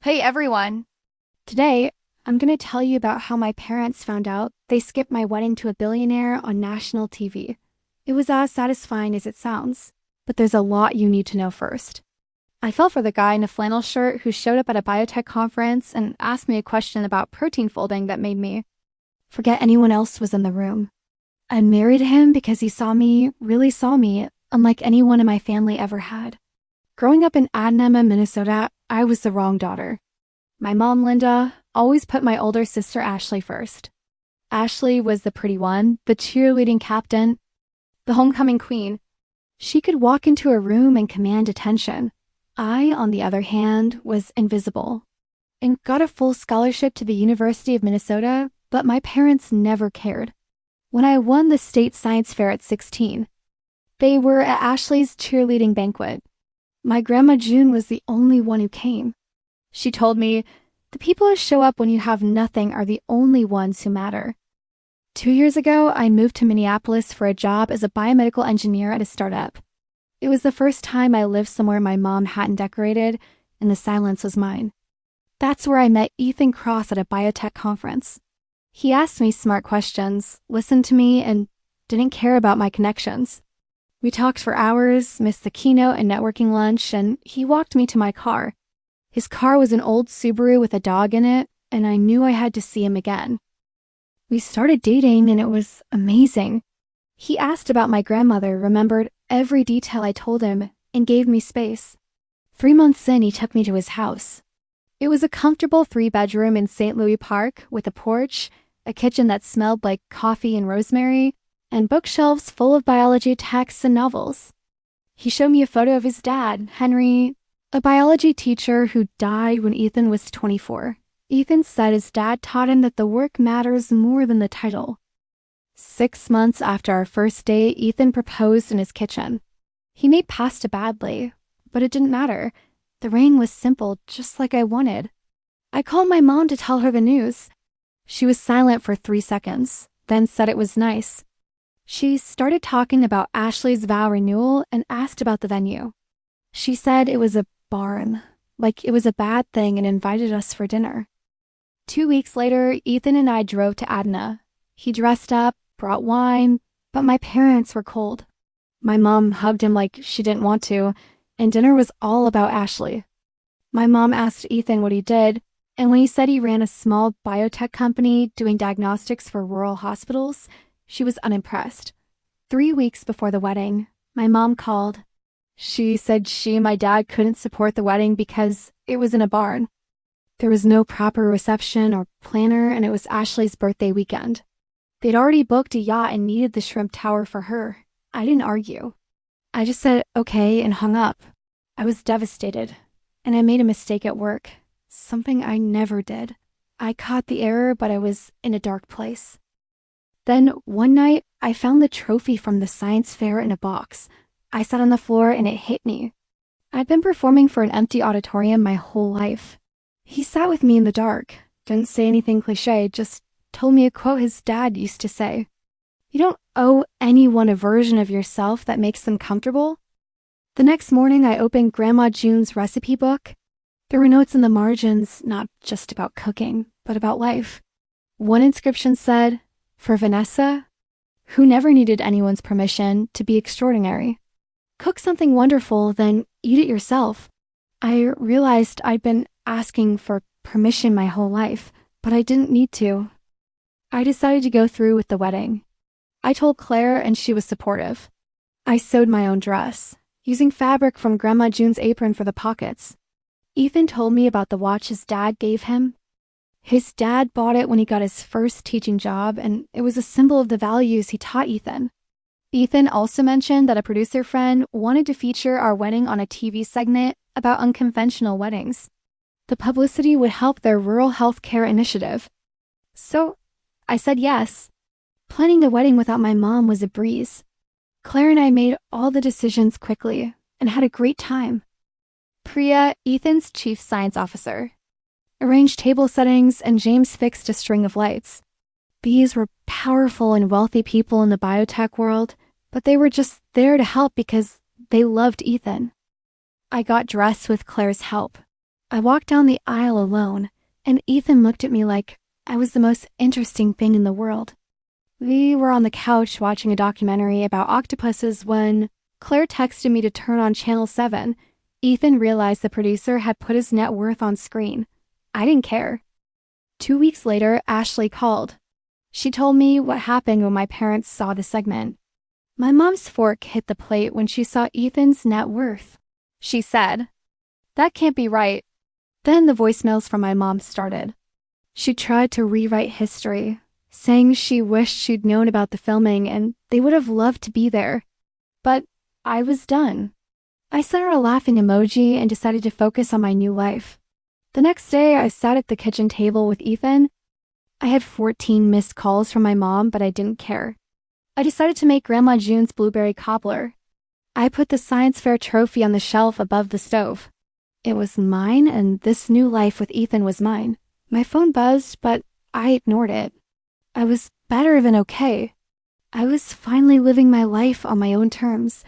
Hey everyone! Today, I'm going to tell you about how my parents found out they skipped my wedding to a billionaire on national TV. It was as satisfying as it sounds, but there's a lot you need to know first. I fell for the guy in a flannel shirt who showed up at a biotech conference and asked me a question about protein folding that made me forget anyone else was in the room. I married him because he really saw me, unlike anyone in my family ever had. Growing up in Adnema, Minnesota, I was the wrong daughter. My mom, Linda, always put my older sister Ashley first. Ashley was the pretty one, the cheerleading captain, the homecoming queen. She could walk into a room and command attention. I, on the other hand, was invisible and got a full scholarship to the University of Minnesota, but my parents never cared. When I won the state science fair at 16, they were at Ashley's cheerleading banquet. My grandma June was the only one who came. She told me, "The people who show up when you have nothing are the only ones who matter." 2 years ago, I moved to Minneapolis for a job as a biomedical engineer at a startup. It was the first time I lived somewhere my mom hadn't decorated, and the silence was mine. That's where I met Ethan Cross at a biotech conference. He asked me smart questions, listened to me, and didn't care about my connections. We talked for hours, missed the keynote and networking lunch, and he walked me to my car. His car was an old Subaru with a dog in it, and I knew I had to see him again. We started dating, and it was amazing. He asked about my grandmother, remembered every detail I told him, and gave me space. 3 months in, he took me to his house. It was a comfortable 3-bedroom in St. Louis Park with a porch, a kitchen that smelled like coffee and rosemary, and bookshelves full of biology texts and novels. He showed me a photo of his dad, Henry, a biology teacher who died when Ethan was 24. Ethan said his dad taught him that the work matters more than the title. 6 months after our first date, Ethan proposed in his kitchen. He made pasta badly, but it didn't matter. The ring was simple, just like I wanted. I called my mom to tell her the news. She was silent for 3 seconds, then said it was nice. She started talking about Ashley's vow renewal and asked about the venue. She said it was a barn, like it was a bad thing, and invited us for dinner. 2 weeks later, Ethan and I drove to Adna. He dressed up, brought wine, but my parents were cold. My mom hugged him like she didn't want to, and dinner was all about Ashley. My mom asked Ethan what he did, and when he said he ran a small biotech company doing diagnostics for rural hospitals, she was unimpressed. 3 weeks before the wedding, my mom called. She said she and my dad couldn't support the wedding because it was in a barn. There was no proper reception or planner, and it was Ashley's birthday weekend. They'd already booked a yacht and needed the shrimp tower for her. I didn't argue. I just said okay and hung up. I was devastated, and I made a mistake at work, something I never did. I caught the error, but I was in a dark place. Then one night, I found the trophy from the science fair in a box. I sat on the floor and it hit me. I'd been performing for an empty auditorium my whole life. He sat with me in the dark, didn't say anything cliche, just told me a quote his dad used to say. "You don't owe anyone a version of yourself that makes them comfortable." The next morning, I opened Grandma June's recipe book. There were notes in the margins, not just about cooking, but about life. One inscription said, "For Vanessa, who never needed anyone's permission to be extraordinary. Cook something wonderful, then eat it yourself." I realized I'd been asking for permission my whole life, but I didn't need to. I decided to go through with the wedding. I told Claire, and she was supportive. I sewed my own dress, using fabric from Grandma June's apron for the pockets. Ethan told me about the watch his dad gave him. His dad bought it when he got his first teaching job, and it was a symbol of the values he taught Ethan. Ethan also mentioned that a producer friend wanted to feature our wedding on a TV segment about unconventional weddings. The publicity would help their rural health care initiative. So I said yes. Planning the wedding without my mom was a breeze. Claire and I made all the decisions quickly and had a great time. Priya, Ethan's chief science officer, arranged table settings, and James fixed a string of lights. These were powerful and wealthy people in the biotech world, but they were just there to help because they loved Ethan. I got dressed with Claire's help. I walked down the aisle alone, and Ethan looked at me like I was the most interesting thing in the world. We were on the couch watching a documentary about octopuses when Claire texted me to turn on Channel 7. Ethan realized the producer had put his net worth on screen. I didn't care. 2 weeks later, Ashley called. She told me what happened when my parents saw the segment. My mom's fork hit the plate when she saw Ethan's net worth. She said, "That can't be right." Then the voicemails from my mom started. She tried to rewrite history, saying she wished she'd known about the filming and they would have loved to be there. But I was done. I sent her a laughing emoji and decided to focus on my new life. The next day, I sat at the kitchen table with Ethan. I had 14 missed calls from my mom, but I didn't care. I decided to make Grandma June's blueberry cobbler. I put the science fair trophy on the shelf above the stove. It was mine, and this new life with Ethan was mine. My phone buzzed, but I ignored it. I was better than okay. I was finally living my life on my own terms,